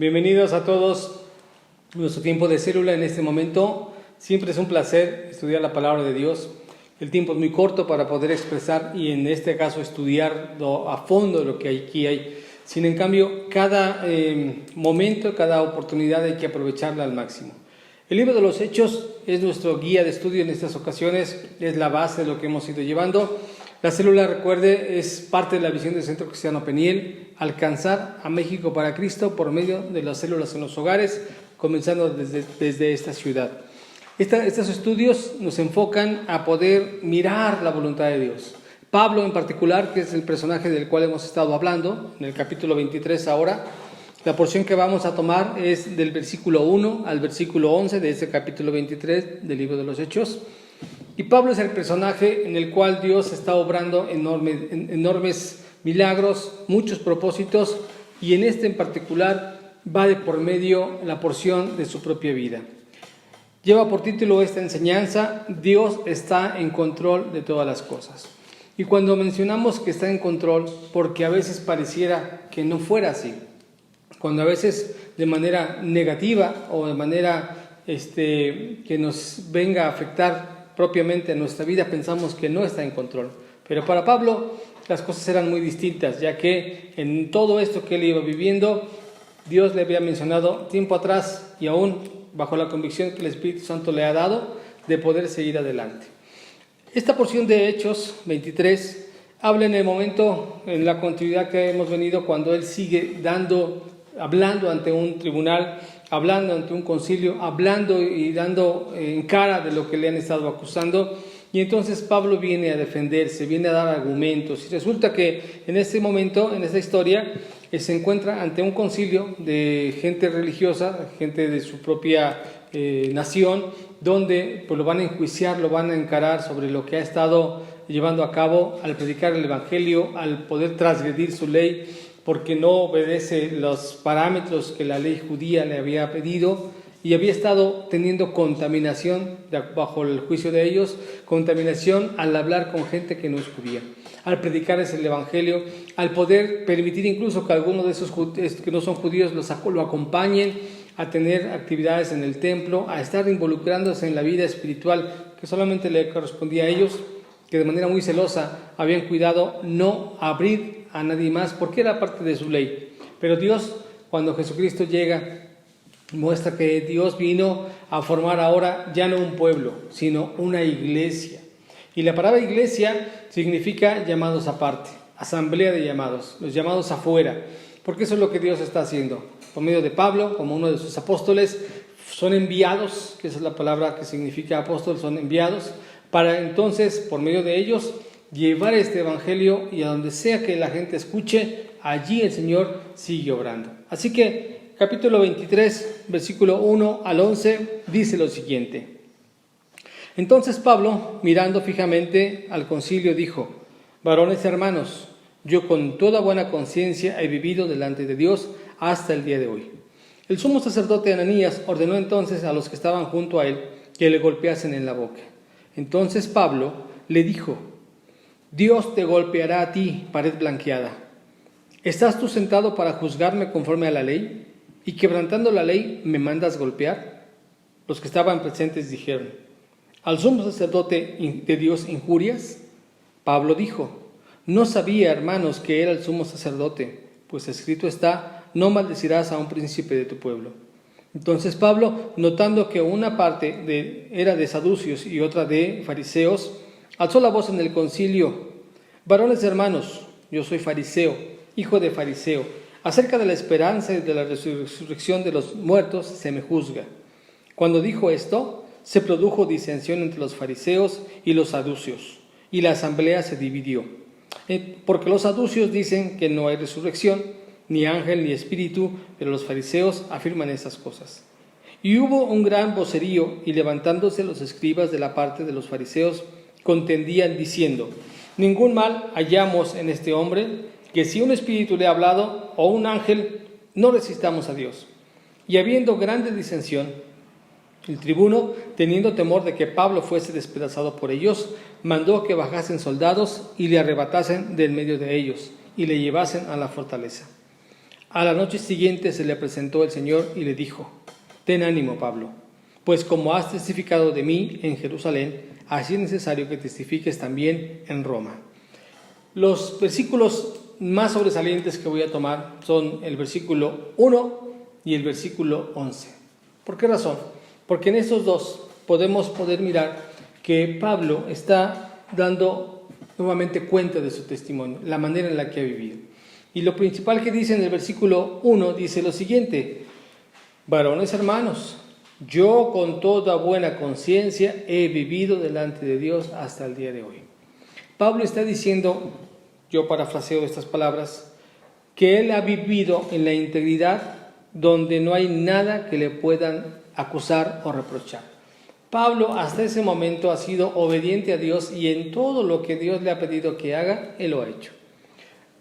Bienvenidos a todos a nuestro tiempo de célula en este momento. Siempre es un placer estudiar la palabra de Dios. El tiempo es muy corto para poder expresar y en este caso estudiar a fondo lo que aquí hay. Sin en cambio, cada momento, cada oportunidad hay que aprovecharla al máximo. El libro de los Hechos es nuestro guía de estudio en estas ocasiones, es la base de lo que hemos ido llevando. La célula, recuerde, es parte de la visión del Centro Cristiano Peniel, alcanzar a México para Cristo por medio de las células en los hogares, comenzando desde esta ciudad. Estos estudios nos enfocan a poder mirar la voluntad de Dios. Pablo en particular, que es el personaje del cual hemos estado hablando, en el capítulo 23 ahora, la porción que vamos a tomar es del versículo 1 al versículo 11 de ese capítulo 23 del libro de los Hechos. Y Pablo es el personaje en el cual Dios está obrando enormes milagros, muchos propósitos, y en este en particular va de por medio la porción de su propia vida. Lleva por título esta enseñanza: Dios está en control de todas las cosas. Y cuando mencionamos que está en control, porque a veces pareciera que no fuera así, cuando a veces de manera negativa o de manera que nos venga a afectar propiamente a nuestra vida, pensamos que no está en control. Pero para Pablo las cosas eran muy distintas, ya que en todo esto que él iba viviendo, Dios le había mencionado tiempo atrás y aún bajo la convicción que el Espíritu Santo le ha dado de poder seguir adelante. Esta porción de Hechos 23 habla en el momento, en la continuidad que hemos venido, cuando él sigue hablando ante un tribunal, hablando ante un concilio, hablando y dando en cara de lo que le han estado acusando. Y entonces Pablo viene a defenderse, viene a dar argumentos. Y resulta que en este momento, en esta historia, se encuentra ante un concilio de gente religiosa, gente de su propia nación, donde pues lo van a enjuiciar, lo van a encarar sobre lo que ha estado llevando a cabo al predicar el Evangelio, al poder transgredir su ley, porque no obedece los parámetros que la ley judía le había pedido, y había estado teniendo contaminación bajo el juicio de ellos, contaminación al hablar con gente que no es judía, al predicarles el Evangelio, al poder permitir incluso que algunos de esos que no son judíos lo acompañen a tener actividades en el templo, a estar involucrándose en la vida espiritual que solamente le correspondía a ellos, que de manera muy celosa habían cuidado no abrir a nadie más, porque era parte de su ley. Pero Dios, cuando Jesucristo llega, muestra que Dios vino a formar ahora ya no un pueblo, sino una iglesia. Y la palabra iglesia significa llamados aparte, asamblea de llamados, los llamados afuera, porque eso es lo que Dios está haciendo. Por medio de Pablo, como uno de sus apóstoles, son enviados, que esa es la palabra que significa apóstol, son enviados, para entonces, por medio de ellos, llevar este evangelio, y a donde sea que la gente escuche, allí el Señor sigue obrando. Así que capítulo 23, versículo 1 al 11, dice lo siguiente: Entonces Pablo, mirando fijamente al concilio, dijo: Varones hermanos, yo con toda buena conciencia he vivido delante de Dios hasta el día de hoy. El sumo sacerdote Ananías ordenó entonces a los que estaban junto a él que le golpeasen en la boca. Entonces Pablo le dijo: Dios te golpeará a ti, pared blanqueada. ¿Estás tú sentado para juzgarme conforme a la ley? ¿Y quebrantando la ley me mandas golpear? Los que estaban presentes dijeron: ¿Al sumo sacerdote de Dios injurias? Pablo dijo: No sabía, hermanos, que era el sumo sacerdote, pues escrito está: no maldecirás a un príncipe de tu pueblo. Entonces Pablo, notando que una parte era de saducios y otra de fariseos, alzó la voz en el concilio: Varones hermanos, yo soy fariseo, hijo de fariseo. Acerca de la esperanza y de la resurrección de los muertos se me juzga. Cuando dijo esto, se produjo disensión entre los fariseos y los saducios, y la asamblea se dividió. Porque los saducios dicen que no hay resurrección, ni ángel ni espíritu, pero los fariseos afirman esas cosas. Y hubo un gran vocerío, y levantándose los escribas de la parte de los fariseos, contendían diciendo: Ningún mal hallamos en este hombre, que si un espíritu le ha hablado, o un ángel, no resistamos a Dios. Y habiendo grande disensión, el tribuno, teniendo temor de que Pablo fuese despedazado por ellos, mandó que bajasen soldados y le arrebatasen del medio de ellos, y le llevasen a la fortaleza. A la noche siguiente se le presentó el Señor y le dijo: ten ánimo, Pablo, pues como has testificado de mí en Jerusalén, así es necesario que testifiques también en Roma. Los versículos más sobresalientes que voy a tomar son el versículo 1 y el versículo 11. ¿Por qué razón? Porque en estos dos podemos mirar que Pablo está dando nuevamente cuenta de su testimonio, la manera en la que ha vivido. Y lo principal que dice en el versículo 1 dice lo siguiente: varones hermanos, yo con toda buena conciencia he vivido delante de Dios hasta el día de hoy. Pablo está diciendo, yo parafraseo estas palabras, que él ha vivido en la integridad donde no hay nada que le puedan acusar o reprochar. Pablo hasta ese momento ha sido obediente a Dios y en todo lo que Dios le ha pedido que haga, él lo ha hecho.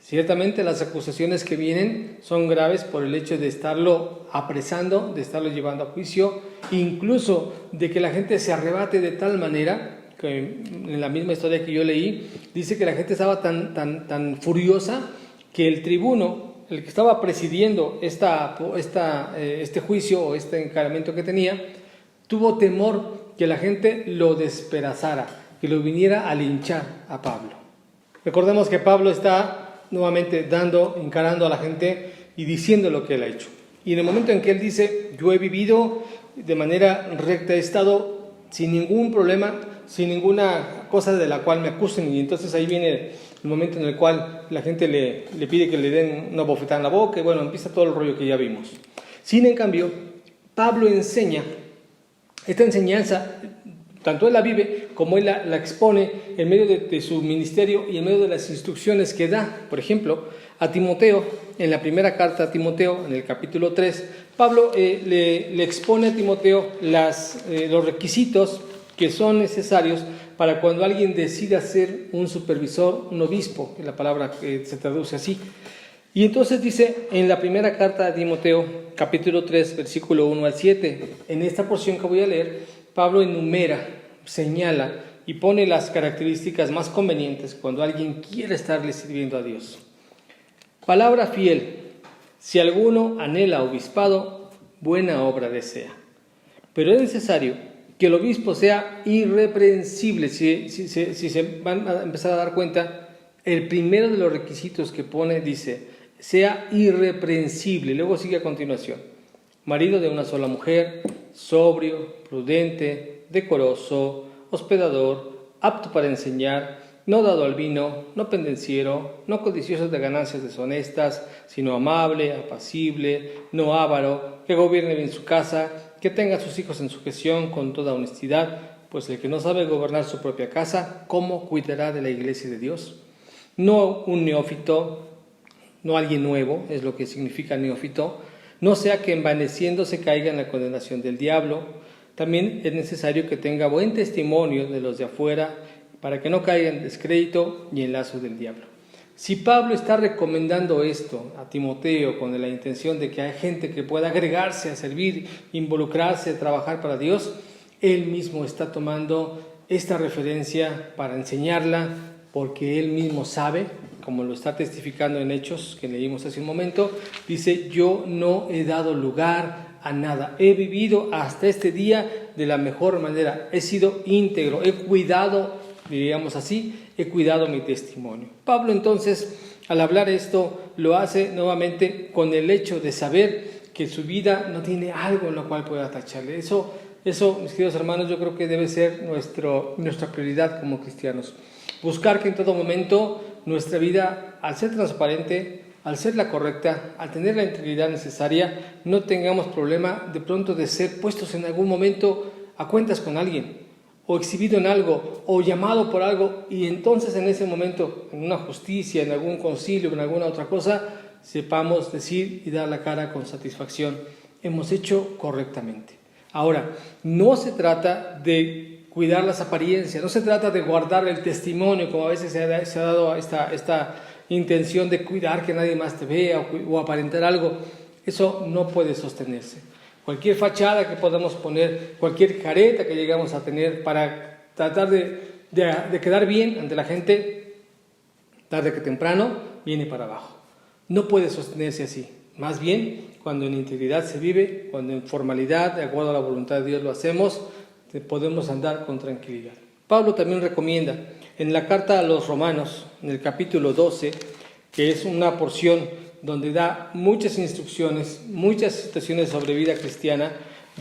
Ciertamente las acusaciones que vienen son graves por el hecho de estarlo apresando, de estarlo llevando a juicio, incluso de que la gente se arrebate de tal manera que en la misma historia que yo leí, dice que la gente estaba tan furiosa que el tribuno, el que estaba presidiendo este juicio o este encaramiento que tenía, tuvo temor que la gente lo despedazara, que lo viniera a linchar a Pablo. Recordemos que Pablo está nuevamente encarando a la gente y diciendo lo que él ha hecho. Y en el momento en que él dice, yo he vivido de manera recta, he estado sin ningún problema, sin ninguna cosa de la cual me acusen, y entonces ahí viene el momento en el cual la gente le pide que le den una bofetada en la boca, y bueno, empieza todo el rollo que ya vimos. Sin en cambio, Pablo enseña, esta enseñanza, tanto él la vive como él la expone en medio de su ministerio y en medio de las instrucciones que da. Por ejemplo, a Timoteo, en la primera carta a Timoteo, en el capítulo 3, Pablo le expone a Timoteo los requisitos que son necesarios para cuando alguien decida ser un supervisor, un obispo, que la palabra se traduce así. Y entonces dice en la primera carta a Timoteo, capítulo 3, versículo 1 al 7, en esta porción que voy a leer, Pablo enumera, señala y pone las características más convenientes cuando alguien quiere estarle sirviendo a Dios. Palabra fiel: si alguno anhela obispado, buena obra desea. Pero es necesario que el obispo sea irreprensible. Si se van a empezar a dar cuenta, el primero de los requisitos que pone dice, sea irreprensible. Luego sigue a continuación: marido de una sola mujer, sobrio, prudente, decoroso, hospedador, apto para enseñar, no dado al vino, no pendenciero, no codicioso de ganancias deshonestas, sino amable, apacible, no avaro, que gobierne bien su casa, que tenga a sus hijos en sujeción con toda honestidad, pues el que no sabe gobernar su propia casa, ¿cómo cuidará de la iglesia de Dios? No un neófito, no alguien nuevo, es lo que significa neófito, no sea que envaneciéndose caiga en la condenación del diablo. También es necesario que tenga buen testimonio de los de afuera, para que no caiga en descrédito y en lazo del diablo. Si Pablo está recomendando esto a Timoteo con la intención de que hay gente que pueda agregarse a servir, involucrarse, a trabajar para Dios, él mismo está tomando esta referencia para enseñarla, porque él mismo sabe, como lo está testificando en Hechos que leímos hace un momento, dice, yo no he dado lugar a nada, he vivido hasta este día de la mejor manera, he sido íntegro, he cuidado, diríamos así, he cuidado mi testimonio. Pablo entonces, al hablar esto, lo hace nuevamente con el hecho de saber que su vida no tiene algo en lo cual pueda tacharle. Eso, mis queridos hermanos, yo creo que debe ser nuestra prioridad como cristianos. Buscar que en todo momento nuestra vida, al ser transparente, al ser la correcta, al tener la integridad necesaria, no tengamos problema de pronto de ser puestos en algún momento a cuentas con alguien, o exhibido en algo, o llamado por algo, y entonces en ese momento, en una justicia, en algún concilio, en alguna otra cosa, sepamos decir y dar la cara con satisfacción, hemos hecho correctamente. Ahora, no se trata de cuidar las apariencias, no se trata de guardar el testimonio, como a veces se ha dado esta intención de cuidar que nadie más te vea o aparentar algo. Eso no puede sostenerse. Cualquier fachada que podamos poner, cualquier careta que llegamos a tener para tratar de quedar bien ante la gente, tarde que temprano viene para abajo. No puede sostenerse así. Más bien, cuando en integridad se vive, cuando en formalidad, de acuerdo a la voluntad de Dios lo hacemos, podemos andar con tranquilidad. Pablo también recomienda en la carta a los Romanos, en el capítulo 12, que es una porción donde da muchas instrucciones, muchas situaciones sobre vida cristiana,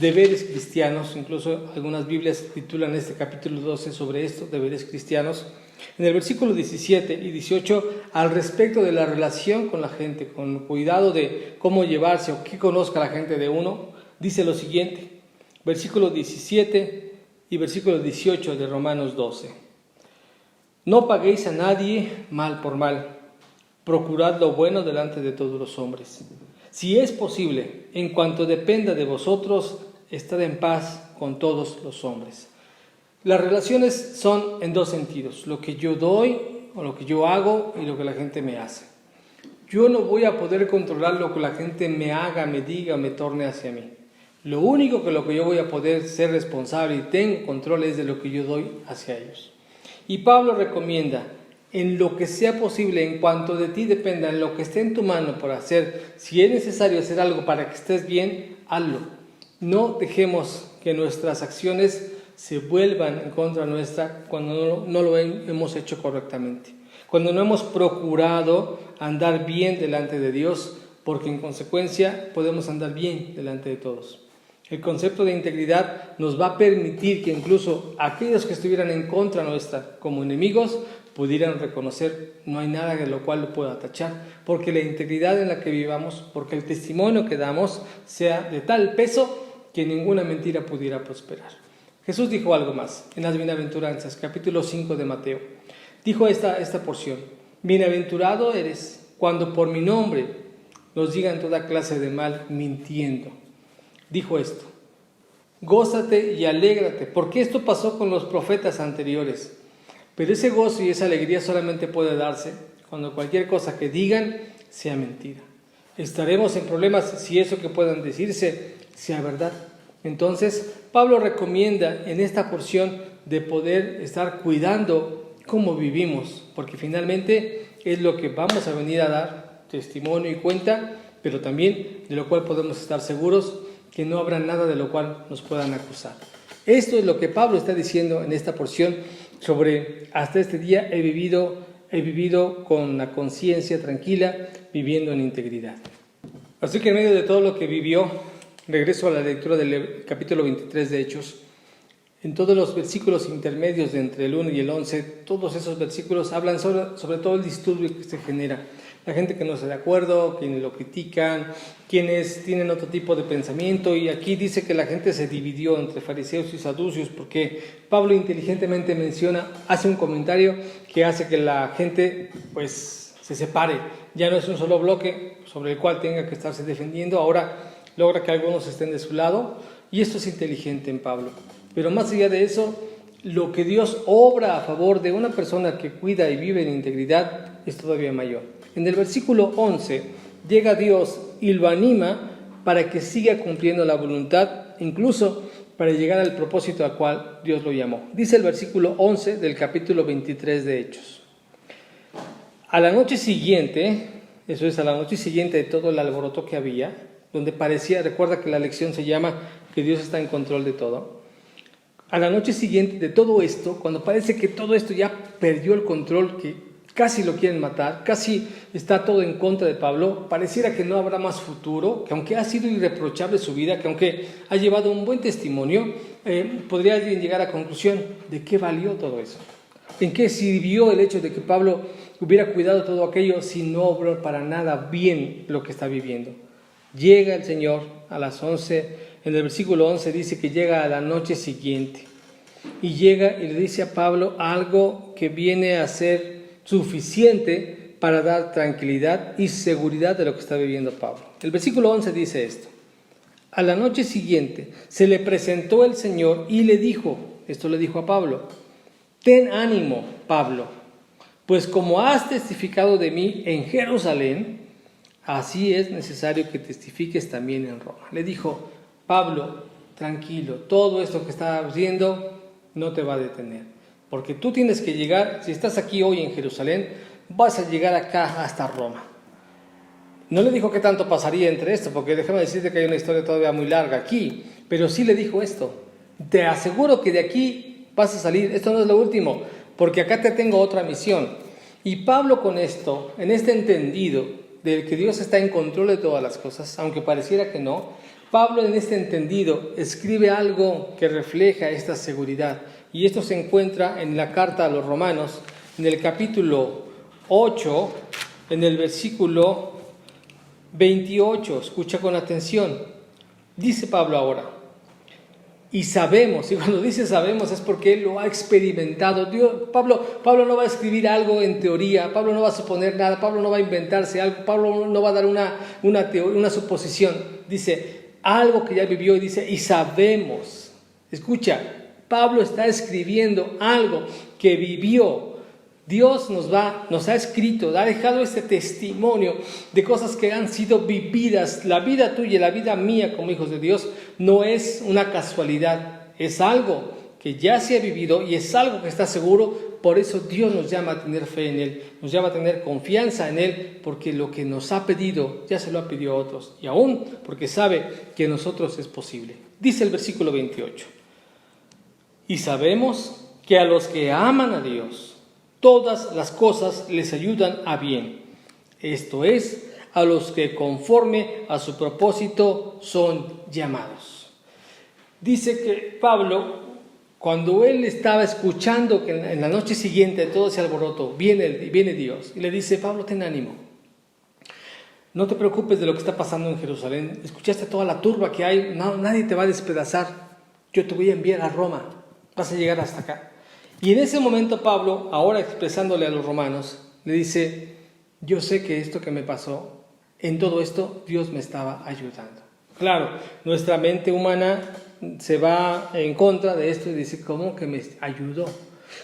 deberes cristianos, incluso algunas Biblias titulan este capítulo 12 sobre esto, deberes cristianos. En el versículo 17 y 18, al respecto de la relación con la gente, con cuidado de cómo llevarse o qué conozca la gente de uno, dice lo siguiente, versículo 17 y versículo 18 de Romanos 12. No paguéis a nadie mal por mal, procurad lo bueno delante de todos los hombres. Si es posible, en cuanto dependa de vosotros, estad en paz con todos los hombres. Las relaciones son en dos sentidos, lo que yo doy o lo que yo hago y lo que la gente me hace. Yo no voy a poder controlar lo que la gente me haga, me diga, me torne hacia mí. Lo único que yo voy a poder ser responsable y tengo control es de lo que yo doy hacia ellos. Y Pablo recomienda, en lo que sea posible, en cuanto de ti dependa, en lo que esté en tu mano por hacer, si es necesario hacer algo para que estés bien, hazlo. No dejemos que nuestras acciones se vuelvan en contra nuestra cuando no lo hemos hecho correctamente, cuando no hemos procurado andar bien delante de Dios, porque en consecuencia podemos andar bien delante de todos. El concepto de integridad nos va a permitir que incluso aquellos que estuvieran en contra nuestra como enemigos pudieran reconocer, no hay nada de lo cual lo pueda tachar, porque la integridad en la que vivamos, porque el testimonio que damos sea de tal peso que ninguna mentira pudiera prosperar. Jesús dijo algo más en las bienaventuranzas, capítulo 5 de Mateo. Dijo esta porción, bienaventurado eres cuando por mi nombre nos digan toda clase de mal mintiendo. Dijo esto, gózate y alégrate, porque esto pasó con los profetas anteriores. Pero ese gozo y esa alegría solamente puede darse cuando cualquier cosa que digan sea mentira. Estaremos en problemas si eso que puedan decirse sea verdad. Entonces, Pablo recomienda en esta porción de poder estar cuidando cómo vivimos, porque finalmente es lo que vamos a venir a dar testimonio y cuenta, pero también de lo cual podemos estar seguros que no habrá nada de lo cual nos puedan acusar. Esto es lo que Pablo está diciendo en esta porción sobre hasta este día he vivido con la conciencia tranquila, viviendo en integridad. Así que en medio de todo lo que vivió, regreso a la lectura del capítulo 23 de Hechos. En todos los versículos intermedios de entre el 1 y el 11, todos esos versículos hablan sobre todo el disturbio que se genera. La gente que no está de acuerdo, quienes lo critican, quienes tienen otro tipo de pensamiento. Y aquí dice que la gente se dividió entre fariseos y saduceos porque Pablo inteligentemente hace un comentario que hace que la gente pues se separe. Ya no es un solo bloque sobre el cual tenga que estarse defendiendo, ahora logra que algunos estén de su lado, y esto es inteligente en Pablo. Pero más allá de eso, lo que Dios obra a favor de una persona que cuida y vive en integridad es todavía mayor. En el versículo 11 llega Dios y lo anima para que siga cumpliendo la voluntad, incluso para llegar al propósito al cual Dios lo llamó. Dice el versículo 11 del capítulo 23 de Hechos. A la noche siguiente, eso es a la noche siguiente de todo el alboroto que había, donde parecía, recuerda que la lección se llama que Dios está en control de todo. A la noche siguiente de todo esto, cuando parece que todo esto ya perdió el control, que casi lo quieren matar, casi está todo en contra de Pablo, pareciera que no habrá más futuro, que aunque ha sido irreprochable su vida, que aunque ha llevado un buen testimonio, podría alguien llegar a la conclusión de qué valió todo eso. ¿En qué sirvió el hecho de que Pablo hubiera cuidado todo aquello si no obró para nada bien lo que está viviendo? Llega el Señor a las 11, en el versículo 11 dice que llega a la noche siguiente y llega y le dice a Pablo algo que viene a ser suficiente para dar tranquilidad y seguridad de lo que está viviendo Pablo. El versículo 11 dice esto: a la noche siguiente se le presentó el Señor y le dijo, esto le dijo a Pablo, ten ánimo, Pablo, pues como has testificado de mí en Jerusalén, así es necesario que testifiques también en Roma. Le dijo, Pablo, tranquilo, todo esto que estás haciendo no te va a detener, porque tú tienes que llegar, si estás aquí hoy en Jerusalén, vas a llegar acá hasta Roma. No le dijo qué tanto pasaría entre esto, porque déjame decirte que hay una historia todavía muy larga aquí, pero sí le dijo esto: te aseguro que de aquí vas a salir, esto no es lo último, porque acá te tengo otra misión. Y Pablo con esto, en este entendido de que Dios está en control de todas las cosas, aunque pareciera que no, Pablo en este entendido escribe algo que refleja esta seguridad. Y esto se encuentra en la carta a los Romanos, en el capítulo 8, en el versículo 28. Escucha con atención. Dice Pablo ahora: y sabemos, y cuando dice sabemos es porque él lo ha experimentado. Pablo no va a escribir algo en teoría, Pablo no va a suponer nada, Pablo no va a inventarse algo, Pablo no va a dar una suposición. Dice algo que ya vivió y dice, y sabemos. Escucha, Pablo está escribiendo algo que vivió. Dios nos ha escrito, ha dejado este testimonio de cosas que han sido vividas. La vida tuya y la vida mía como hijos de Dios no es una casualidad, es algo que ya se ha vivido y es algo que está seguro. Por eso Dios nos llama a tener fe en Él, nos llama a tener confianza en Él, porque lo que nos ha pedido ya se lo ha pedido a otros, y aún porque sabe que a nosotros es posible. Dice el versículo 28, y sabemos que a los que aman a Dios, todas las cosas les ayudan a bien. Esto es, a los que conforme a su propósito son llamados. Dice que Pablo, cuando él estaba escuchando que en la noche siguiente todo ese alboroto, viene Dios y le dice: Pablo, ten ánimo. No te preocupes de lo que está pasando en Jerusalén. Escuchaste toda la turba que hay. No, nadie te va a despedazar. Yo te voy a enviar a Roma. Vas a llegar hasta acá. Y en ese momento Pablo, ahora expresándole a los romanos, le dice: yo sé que esto que me pasó, en todo esto Dios me estaba ayudando. Claro, nuestra mente humana se va en contra de esto y dice: ¿cómo que me ayudó?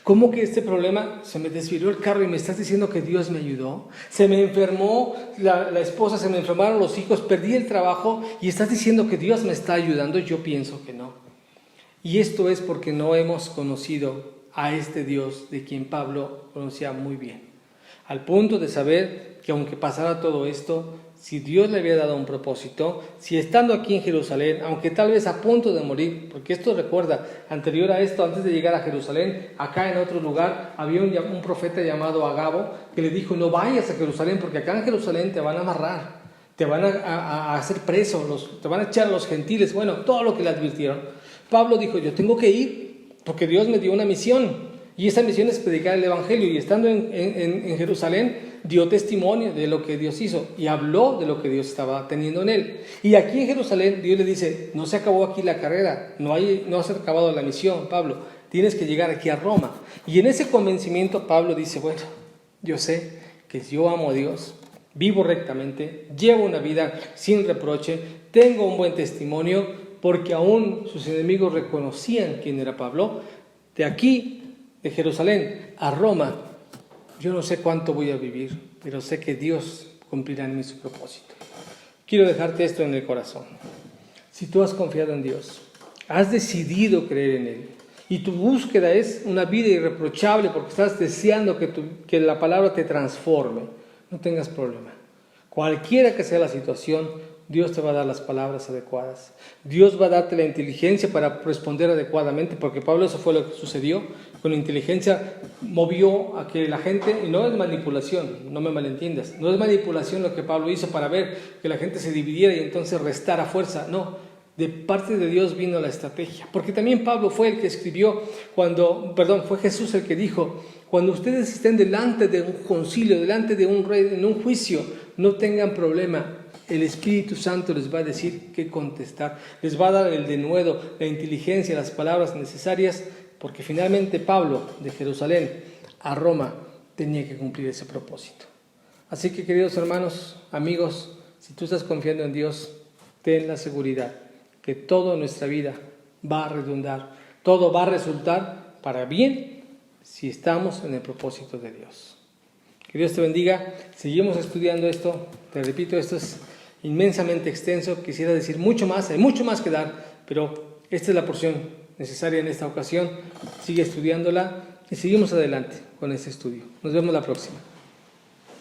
¿Cómo que este problema se me desviró el carro y me estás diciendo que Dios me ayudó? Se me enfermó la esposa, se me enfermaron los hijos, perdí el trabajo y estás diciendo que Dios me está ayudando. Yo pienso que no. Y esto es porque no hemos conocido a este Dios de quien Pablo conocía muy bien, al punto de saber que aunque pasara todo esto, si Dios le había dado un propósito, si estando aquí en Jerusalén, aunque tal vez a punto de morir, porque esto recuerda, anterior a esto, antes de llegar a Jerusalén, acá en otro lugar, había un profeta llamado Agabo que le dijo: no vayas a Jerusalén, porque acá en Jerusalén te van a amarrar, te van a hacer preso, te van a echar a los gentiles, bueno, todo lo que le advirtieron. Pablo dijo: yo tengo que ir, porque Dios me dio una misión, y esa misión es predicar el Evangelio. Y estando en Jerusalén, dio testimonio de lo que Dios hizo y habló de lo que Dios estaba teniendo en él. Y aquí en Jerusalén, Dios le dice: no se acabó aquí la carrera, no se ha acabado la misión, Pablo, tienes que llegar aquí a Roma. Y en ese convencimiento Pablo dice: bueno, yo sé que yo amo a Dios, vivo rectamente, llevo una vida sin reproche, tengo un buen testimonio, porque aún sus enemigos reconocían quién era Pablo. De aquí, de Jerusalén a Roma, yo no sé cuánto voy a vivir, pero sé que Dios cumplirá en mí su propósito. Quiero dejarte esto en el corazón. Si tú has confiado en Dios, has decidido creer en Él, y tu búsqueda es una vida irreprochable porque estás deseando que la palabra te transforme, no tengas problema. Cualquiera que sea la situación, Dios te va a dar las palabras adecuadas. Dios va a darte la inteligencia para responder adecuadamente, porque Pablo, eso fue lo que sucedió. Con inteligencia movió a que la gente, y no es manipulación, no me malentiendas, no es manipulación lo que Pablo hizo para ver que la gente se dividiera y entonces restara fuerza, no. De parte de Dios vino la estrategia, porque también Pablo fue el que escribió fue Jesús el que dijo: cuando ustedes estén delante de un concilio, delante de un rey, en un juicio, no tengan problema. El Espíritu Santo les va a decir qué contestar, les va a dar el denuedo, la inteligencia, las palabras necesarias, porque finalmente Pablo, de Jerusalén a Roma, tenía que cumplir ese propósito. Así que, queridos hermanos, amigos, si tú estás confiando en Dios, ten la seguridad que todo en nuestra vida va a redundar, todo va a resultar para bien si estamos en el propósito de Dios. Que Dios te bendiga. Seguimos estudiando esto. Te repito, esto es inmensamente extenso. Quisiera decir mucho más, hay mucho más que dar, pero esta es la porción necesaria en esta ocasión. Sigue estudiándola y seguimos adelante con este estudio. Nos vemos la próxima.